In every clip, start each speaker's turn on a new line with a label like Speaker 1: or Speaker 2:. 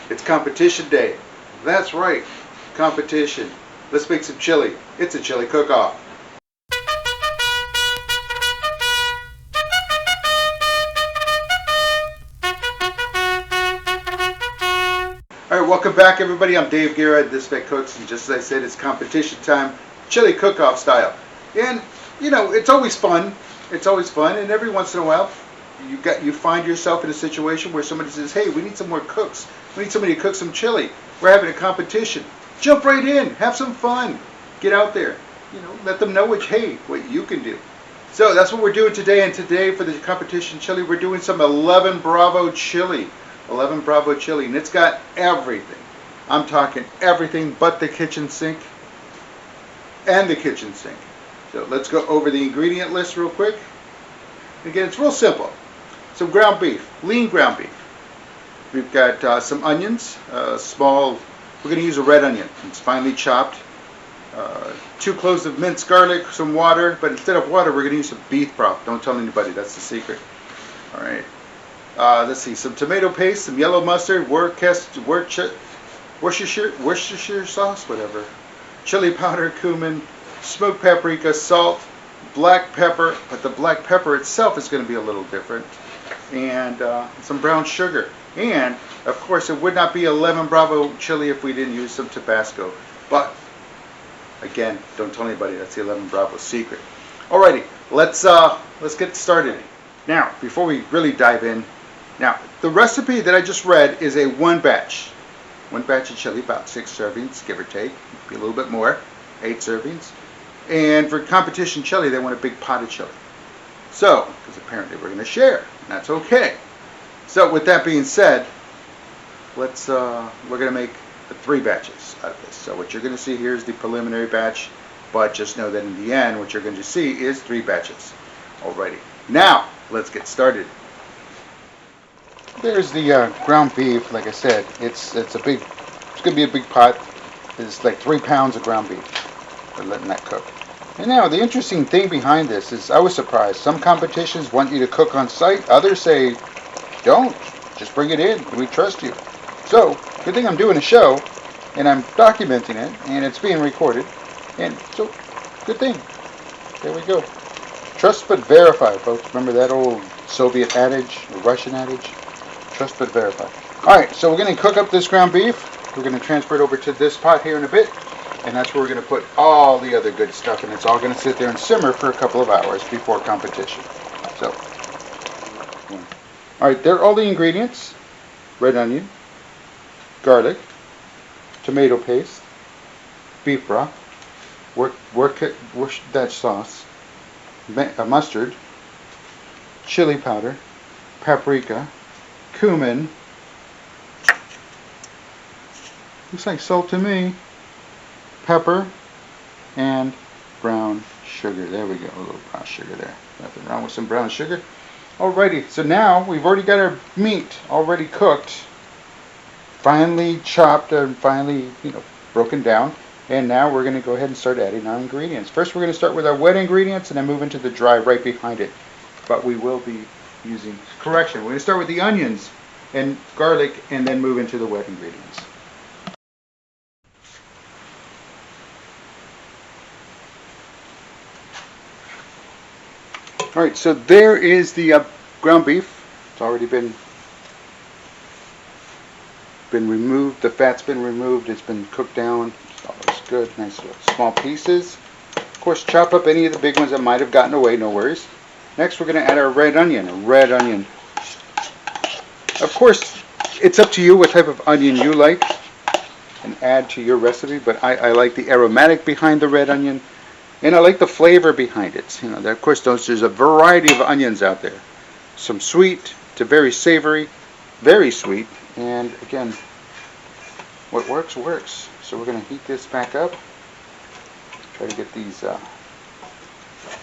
Speaker 1: It's competition day. That's right, competition. Let's make some chili. It's a chili cook-off. Alright, welcome back everybody. I'm Dave Guerra at This Vet Cooks, and just as I said, it's competition time, chili cook-off style. And, you know, it's always fun. It's always fun, and every once in a while, you find yourself in a situation where somebody says, hey, we need some more cooks. We need somebody to cook some chili. We're having a competition. Jump right in. Have some fun. Get out there. You know, let them know what you can do. So that's what we're doing today. And today for the competition chili, we're doing some 11 Bravo chili. 11 Bravo chili. And it's got everything. I'm talking everything but the kitchen sink and the kitchen sink. So let's go over the ingredient list real quick. Again, it's real simple. Some ground beef, lean ground beef. We've got some onions, small. We're going to use a red onion. It's finely chopped. 2 cloves of minced garlic, some water, but instead of water, we're going to use some beef broth. Don't tell anybody. That's the secret. All right. Let's see. Some tomato paste, some yellow mustard, Worcestershire sauce, whatever. Chili powder, cumin, smoked paprika, salt, black pepper, but the black pepper itself is going to be a little different, and some brown sugar. And of course, it would not be 11 Bravo chili if we didn't use some Tabasco. But again, don't tell anybody. That's the 11 Bravo secret. Alrighty, let's get started. Now, before we really dive in, now the recipe that I just read is a one batch of chili, about 6 servings, give or take, maybe a little bit more, 8 servings. And for competition chili, they want a big pot of chili. So, because apparently we're going to share, and that's okay. So, with that being said, we're going to make 3 batches out of this. So, what you're going to see here is the preliminary batch, but just know that in the end, what you're going to see is 3 batches. Alrighty. Now, let's get started. There's the ground beef. Like I said, it's going to be a big pot. It's like 3 pounds of ground beef. We're letting that cook. And now, the interesting thing behind this is I was surprised. Some competitions want you to cook on site. Others say, don't. Just bring it in. We trust you. So, good thing I'm doing a show, and I'm documenting it, and it's being recorded. And so, good thing. There we go. Trust but verify, folks. Remember that old Soviet adage, or Russian adage? Trust but verify. Alright, so we're going to cook up this ground beef. We're going to transfer it over to this pot here in a bit. And that's where we're going to put all the other good stuff. And it's all going to sit there and simmer for a couple of hours before competition. So, alright, there are all the ingredients. Red onion, garlic, tomato paste, beef broth, Worcestershire sauce, mustard, chili powder, paprika, cumin, looks like salt to me, pepper, and brown sugar. There we go, a little brown sugar there. Nothing wrong with some brown sugar. Alrighty, so now we've already got our meat already cooked, finely chopped and finely, broken down. And now we're going to go ahead and start adding our ingredients. First, we're going to start with our wet ingredients and then move into the dry right behind it. But we will be using, correction, we're going to start with the onions and garlic and then move into the wet ingredients. Alright, so there is the ground beef. It's already been removed. The fat's been removed. It's been cooked down. All looks good. Nice little small pieces. Of course, chop up any of the big ones that might have gotten away. No worries. Next, we're going to add our red onion. A red onion. Of course, it's up to you what type of onion you like and add to your recipe. But I like the aromatic behind the red onion. And I like the flavor behind it. Of course, there's a variety of onions out there. Some sweet to very savory, very sweet. And again, what works, works. So we're going to heat this back up. Try to get these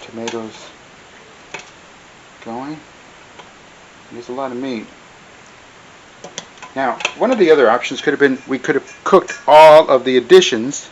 Speaker 1: tomatoes going. There's a lot of meat. Now, one of the other options could have been we could have cooked all of the additions,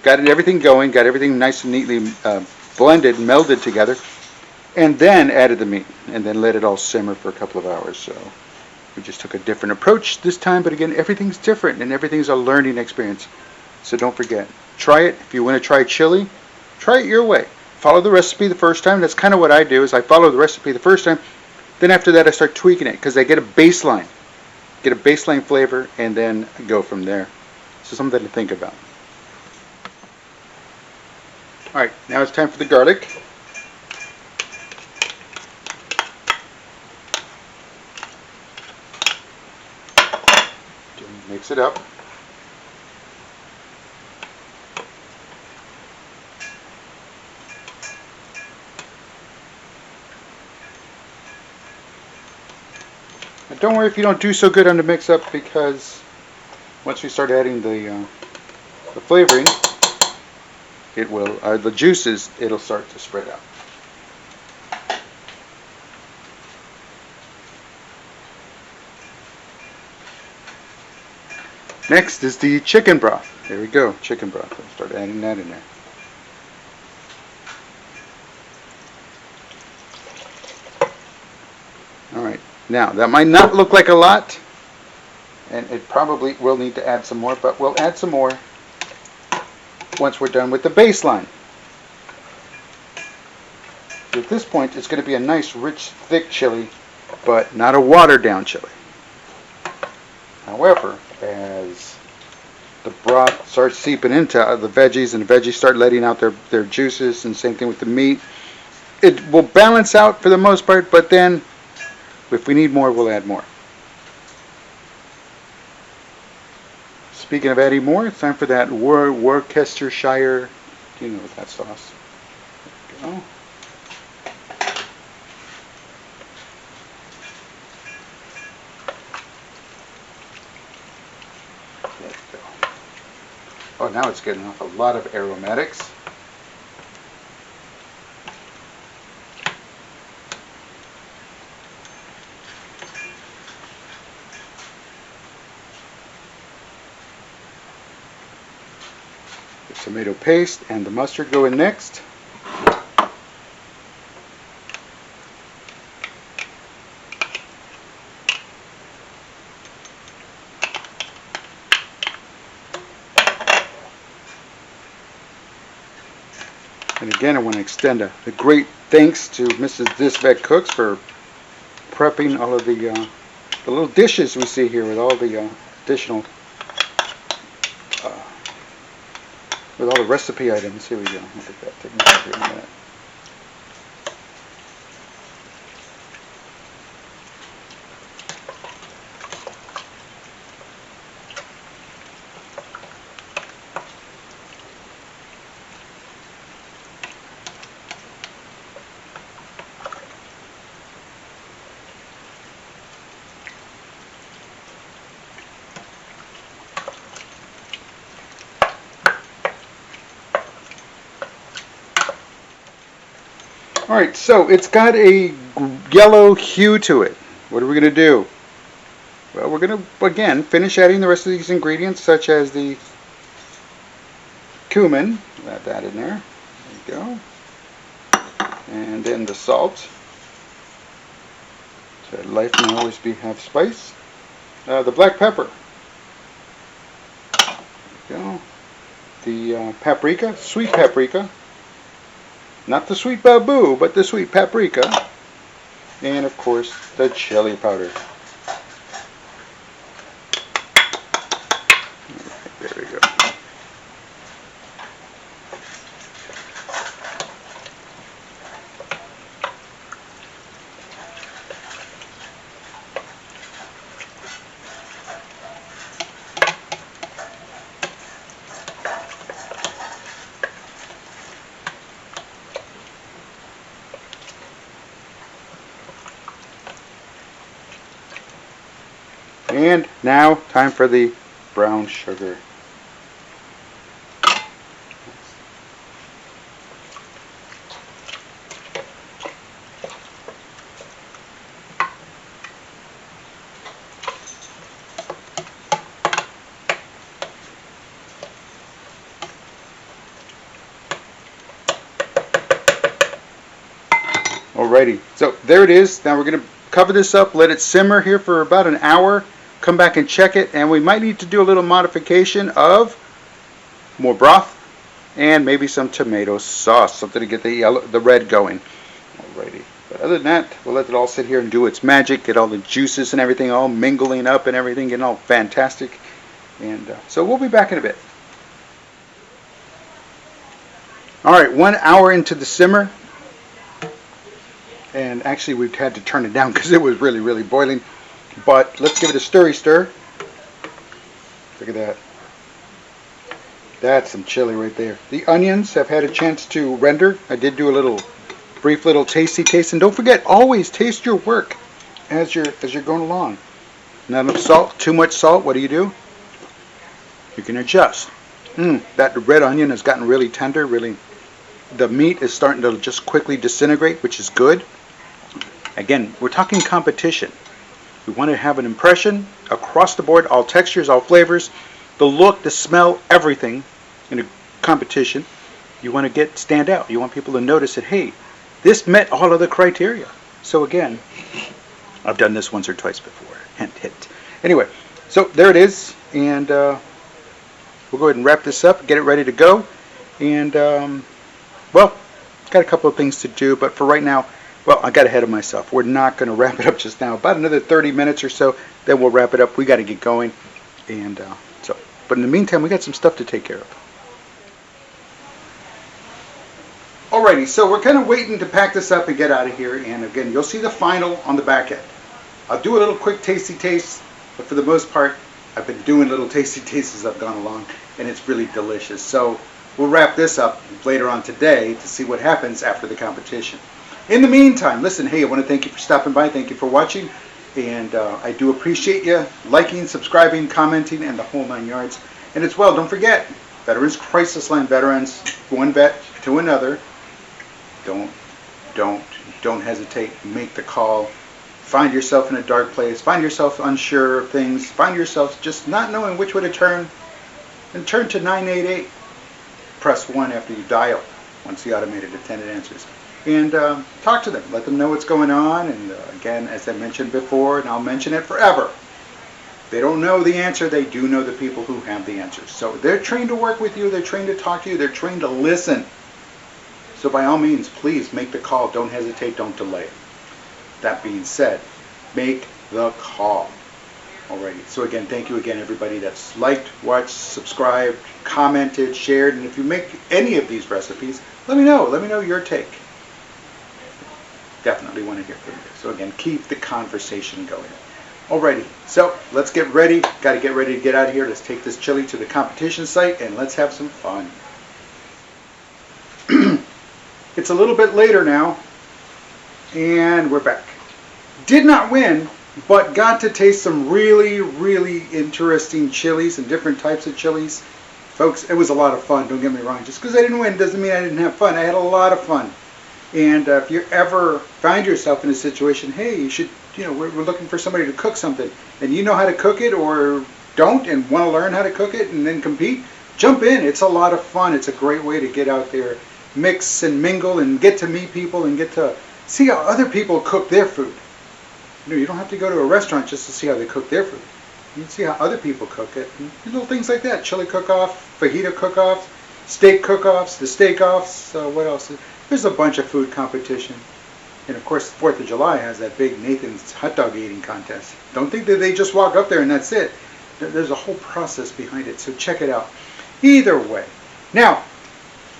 Speaker 1: got everything going, got everything nice and neatly blended, melded together, and then added the meat, and then let it all simmer for a couple of hours. So We just took a different approach this time, but again, everything's different and everything's a learning experience. So don't forget, try it. If you want to try chili, try it your way. Follow the recipe the first time. That's kind of what I do, is I follow the recipe the first time. Then after that, I start tweaking it because I get a baseline flavor, and then go from there. So something to think about. All right, now it's time for the garlic. Mix it up. Now don't worry if you don't do so good on the mix up, because once we start adding the flavoring, it will the juices, it'll start to spread out. Next is the chicken broth. There we go, chicken broth. I'll start adding that in there. Alright, now that might not look like a lot, and it probably will need to add some more, but we'll add some more once we're done with the baseline. So at this point, it's going to be a nice, rich, thick chili, but not a watered down chili. However, as the broth starts seeping into the veggies, and the veggies start letting out their juices, and same thing with the meat, it will balance out for the most part, but then if we need more, we'll add more. Speaking of adding more, it's time for that Worcestershire, you know that sauce. There we go. Oh, now it's getting off a lot of aromatics. The tomato paste and the mustard go in next. And again, I want to extend a great thanks to Mrs. This Vet Cooks for prepping all of the little dishes we see here with all the additional, with all the recipe items. Here we go. Look at that. Take me back here in a minute. Alright, so it's got a yellow hue to it. What are we going to do? Well, we're going to, again, finish adding the rest of these ingredients, such as the cumin. Add that in there. There you go. And then the salt. So life may always have spice. The black pepper. There you go. The paprika, sweet paprika. Not the sweet baboo, but the sweet paprika. And of course, the chili powder. Alright, there we go. And now, time for the brown sugar. Alrighty, so there it is. Now we're going to cover this up, let it simmer here for about an hour, come back and check it, and we might need to do a little modification of more broth and maybe some tomato sauce, something to get the red going. Alrighty. But other than that, we'll let it all sit here and do its magic, get all the juices and everything all mingling up and everything, getting all fantastic. And so we'll be back in a bit. Alright, 1 hour into the simmer. And actually we've had to turn it down because it was really, really boiling. But let's give it a stirry stir. Look at that. That's some chili right there. The onions have had a chance to render. I did do a brief little tasty taste. And don't forget, always taste your work as you're going along. Not enough salt, too much salt, what do? You can adjust. That red onion has gotten really tender, the meat is starting to just quickly disintegrate, which is good. Again, we're talking competition. We want to have an impression across the board, all textures, all flavors, the look, the smell, everything in a competition. You want to stand out. You want people to notice that, hey, this met all of the criteria. So again, I've done this once or twice before. Hint, hint. Anyway, so there it is. And we'll go ahead and wrap this up, get it ready to go. And, well, got a couple of things to do. But for right now, well, I got ahead of myself. We're not going to wrap it up just now. About another 30 minutes or so, then we'll wrap it up. We got to get going. And but in the meantime, we got some stuff to take care of. Alrighty, so we're kind of waiting to pack this up and get out of here. And again, you'll see the final on the back end. I'll do a little quick tasty taste, but for the most part, I've been doing little tasty tastes as I've gone along, and it's really delicious. So we'll wrap this up later on today to see what happens after the competition. In the meantime, listen, hey, I want to thank you for stopping by. Thank you for watching. And I do appreciate you liking, subscribing, commenting, and the whole 9 yards. And as well, don't forget, Veterans Crisis Line veterans, one vet to another. Don't hesitate. Make the call. Find yourself in a dark place. Find yourself unsure of things. Find yourself just not knowing which way to turn. And turn to 988. Press 1 after you dial once the automated attendant answers. And talk to them. Let them know what's going on. And again, as I mentioned before, and I'll mention it forever, if they don't know the answer, they do know the people who have the answers. So they're trained to work with you. They're trained to talk to you. They're trained to listen. So by all means, please make the call. Don't hesitate. Don't delay it. That being said, make the call. Alrighty. So again, thank you again, everybody that's liked, watched, subscribed, commented, shared. And if you make any of these recipes, let me know. Let me know your take. Definitely want to hear from you. So again, keep the conversation going. Alrighty, so let's get ready. Got to get ready to get out of here. Let's take this chili to the competition site and let's have some fun. It's a little bit later now, and we're back. Did not win, but got to taste some really, really interesting chilies and different types of chilies. Folks, it was a lot of fun, don't get me wrong. Just because I didn't win doesn't mean I didn't have fun. I had a lot of fun. And if you ever find yourself in a situation, hey, you should, we're looking for somebody to cook something, and you know how to cook it or don't and want to learn how to cook it and then compete, jump in. It's a lot of fun. It's a great way to get out there, mix and mingle and get to meet people and get to see how other people cook their food. You don't have to go to a restaurant just to see how they cook their food. You can see how other people cook it. And little things like that. Chili cook-off, fajita cook-offs, steak cook-offs, the steak-offs, what else? There's a bunch of food competition. And of course, the 4th of July has that big Nathan's hot dog eating contest. Don't think that they just walk up there and that's it. There's a whole process behind it, so check it out. Either way. Now,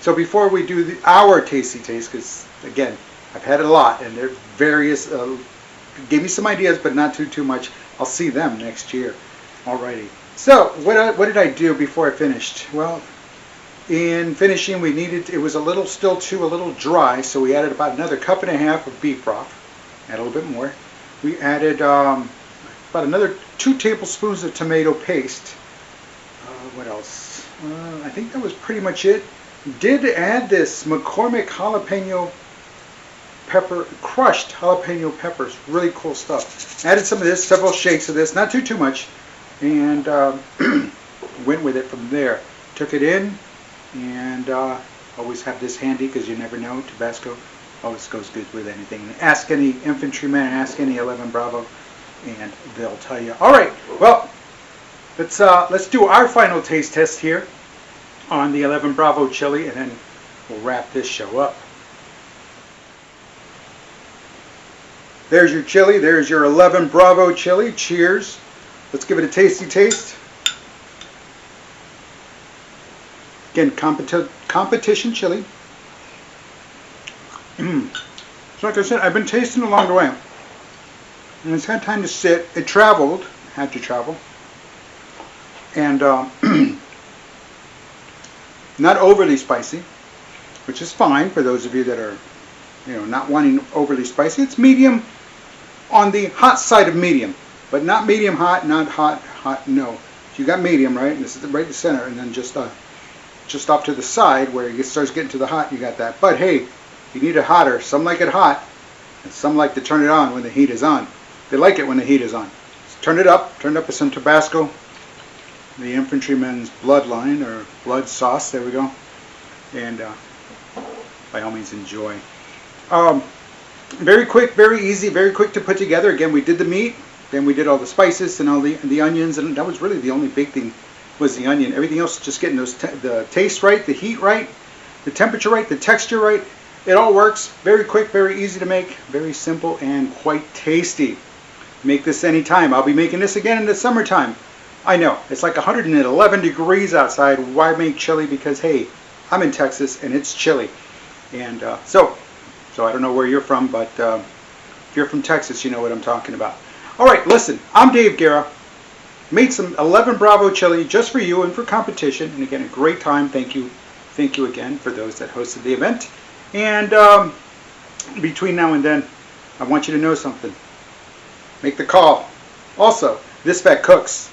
Speaker 1: so before we do our tasty taste, because again, I've had a lot, and they're various, gave me some ideas, but not too much. I'll see them next year. Alrighty. So, what did I do before I finished? Well, in finishing, it was a little dry, so we added about another 1.5 cups of beef broth. Add a little bit more. We added about another 2 tablespoons of tomato paste. What else? I think that was pretty much it. Did add this McCormick jalapeno pepper, crushed jalapeno peppers. Really cool stuff. Added some of this, several shakes of this, not too much, and went with it from there. Took it in. And always have this handy because you never know, Tabasco. Always goes good with anything. Ask any infantryman, ask any 11 Bravo, and they'll tell you. All right, well, let's do our final taste test here on the 11 Bravo chili, and then we'll wrap this show up. There's your chili. There's your 11 Bravo chili. Cheers. Let's give it a tasty taste. Again, competition chili. So like I said, I've been tasting along the way. And it's had time to sit. It traveled. Had to travel. And not overly spicy, which is fine for those of you that are, not wanting overly spicy. It's medium, on the hot side of medium, but not medium hot, not hot, no. So you got medium, right? And this is right in the center, and then just off to the side where it starts getting to the hot, you got that. But hey, you need it hotter. Some like it hot, and some like to turn it on when the heat is on. They like it when the heat is on. So turn it up with some Tabasco, the infantryman's bloodline, or blood sauce, there we go. And by all means, enjoy. Very quick, very easy, very quick to put together. Again, we did the meat, then we did all the spices and all the onions, and that was really the only big thing, was the onion. Everything else, just getting the taste right, the heat right, the temperature right, the texture right. It all works. Very quick, very easy to make, very simple, and quite tasty. Make this anytime. I'll be making this again in the summertime. I know, it's like 111 degrees outside. Why make chili? Because hey, I'm in Texas and it's chilly. And so I don't know where you're from, but if you're from Texas, you know what I'm talking about. All right, listen, I'm Dave Guerra. Made some 11 Bravo chili just for you and for competition. And again, a great time. Thank you again for those that hosted the event. And between now and then, I want you to know something. Make the call. Also, This Vet Cooks.